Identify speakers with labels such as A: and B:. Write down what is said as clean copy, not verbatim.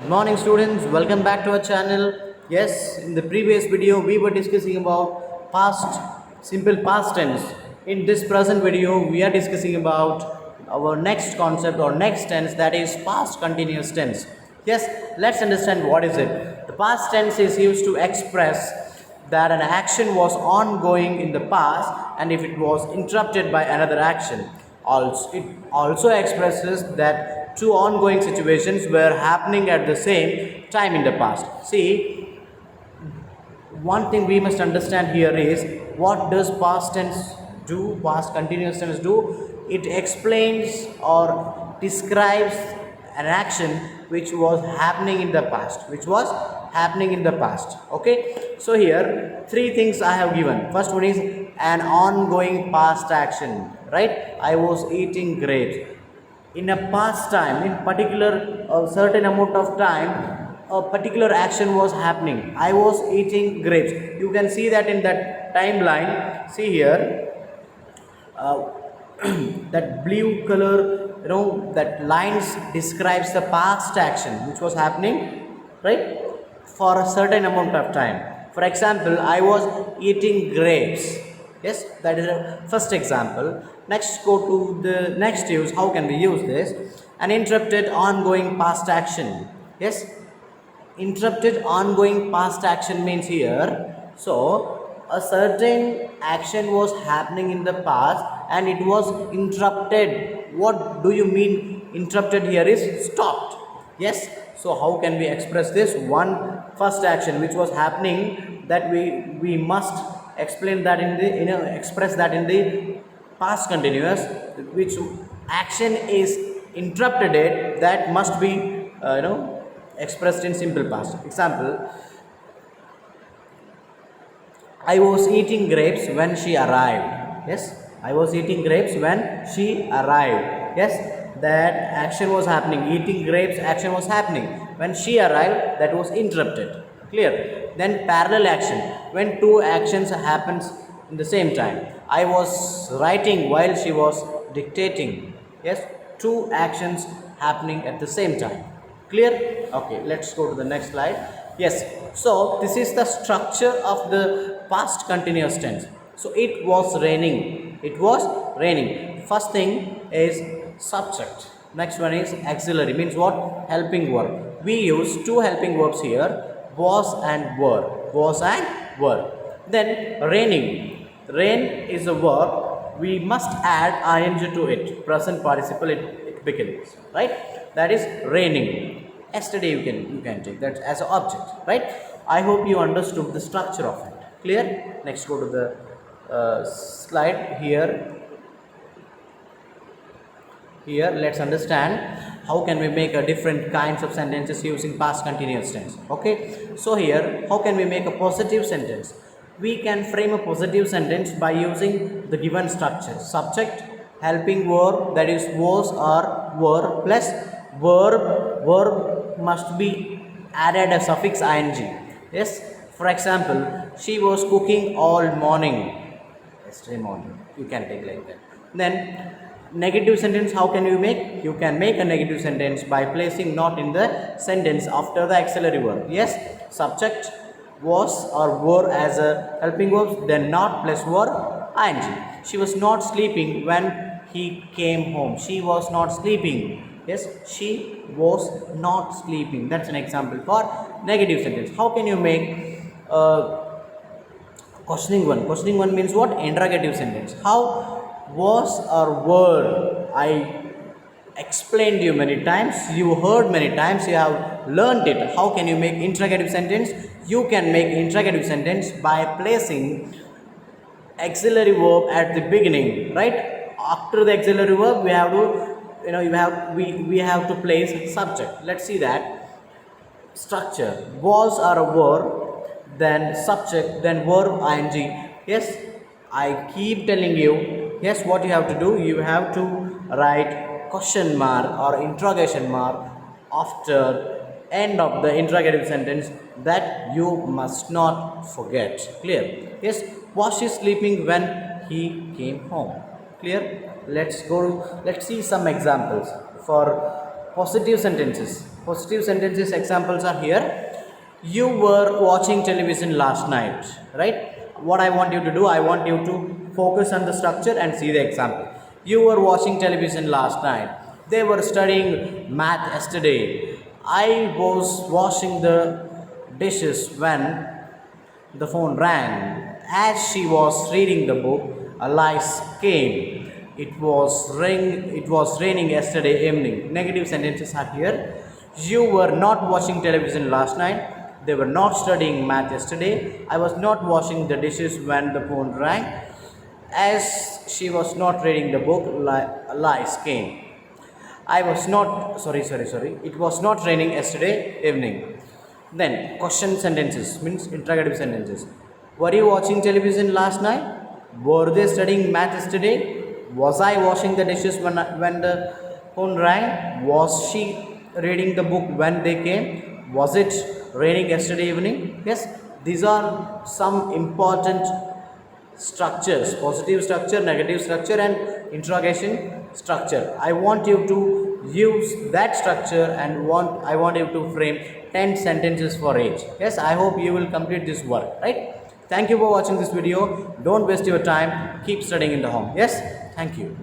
A: Morning students, welcome back to our channel. Yes, in the previous video we were discussing about past, simple past tense. In this present video we are discussing about our next concept or next tense, that is past continuous tense. Yes, let's understand what is it. The past tense is used to express that an action was ongoing in the past and if it was interrupted by another action. Also, it also expresses that two ongoing situations were happening at the same time in the past. See, one thing we must understand here is, what does past tense do, past continuous tense do? It explains or describes an action which was happening in the past, okay. So here three things I have given. First one is an ongoing past action, right? I was eating grapes. In a past time, in particular a certain amount of time, a particular action was happening. I was eating grapes. You can see that in that timeline. See here, uh, that blue color, that lines describes the past action which was happening, right, for a certain amount of time. For example, I was eating grapes. Yes, that is a first example. Next, go to the next use. How can we use this? An interrupted ongoing past action. Yes, interrupted ongoing past action means here, so a certain action was happening in the past and it was interrupted. What do you mean interrupted here is stopped. Yes, so how can we express this? One first action which was happening, that we must explain that in the express that in the past continuous, which action is interrupted it, that must be expressed in simple past. Example, I was eating grapes when she arrived. Yes, I was eating grapes when she arrived. Yes, that action was happening. Eating grapes action was happening. When she arrived, that was interrupted. Clear? Then parallel action. When two actions happens in the same time. I was writing while she was dictating. Yes, two actions happening at the same time. Clear? Okay, let's go to the next slide. Yes, so this is the structure of the past continuous tense. So it was raining. It was raining. First thing is subject. Next one is auxiliary, means what? Helping verb. We use two helping verbs here, was and were. Was and were. Then raining. Rain is a verb. We must add ing to it. Present participle it begins. Right? That is raining. Yesterday you can take that as an object, right? I hope you understood the structure of it. Clear? Next, go to the slide here. Here, let's understand how can we make a different kinds of sentences using past continuous tense. Okay, so here, how can we make a positive sentence? We can frame a positive sentence by using the given structure: subject, helping verb, that is was or were, plus verb must be added a suffix ing. Yes, for example, she was cooking all morning. Yesterday morning, you can take like that. Then negative sentence, how can you make? You can make a negative sentence by placing not in the sentence after the auxiliary verb. Yes, subject, was or were as a helping verbs, then not plus were ing. She was not sleeping when he came home. She was not sleeping. Yes, she was not sleeping. That's an example for negative sentence. How can you make questioning one? Questioning one means what? Interrogative sentence. How? Was or were? I explained you many times, you heard many times, you have learned it. How can you make interrogative sentence? You can make interrogative sentence by placing auxiliary verb at the beginning, right? After the auxiliary verb, we have to we have to place subject. Let's see that structure: was or a verb, then subject, then verb ing. Yes, I keep telling you. Yes, what you have to do, you have to write question mark or interrogation mark after end of the interrogative sentence. That you must not forget. Clear? Yes, was she sleeping when he came home? Clear? Let's see some examples for positive sentences. Positive sentences examples are here. You were watching television last night, right? What I want you to do, I want you to focus on the structure and see the example. You were watching television last night. They were studying math yesterday. I was washing the dishes when the phone rang. As she was reading the book, a lice came. It was raining yesterday evening. Negative sentences are here. You were not watching television last night. They were not studying math yesterday. I was not washing the dishes when the phone rang. As she was not reading the book, lice came. I was not, sorry. It was not raining yesterday evening. Then, question sentences means interrogative sentences. Were you watching television last night? Were they studying math yesterday? Was I washing the dishes when the phone rang? Was she reading the book when they came? Was it raining yesterday evening? Yes, these are some important structures: positive structure, negative structure, and interrogation structure. I want you to use that structure and I want you to frame 10 sentences for each. Yes, I hope you will complete this work, right? Thank you for watching this video. Don't waste your time. Keep studying in the home. Yes, thank you.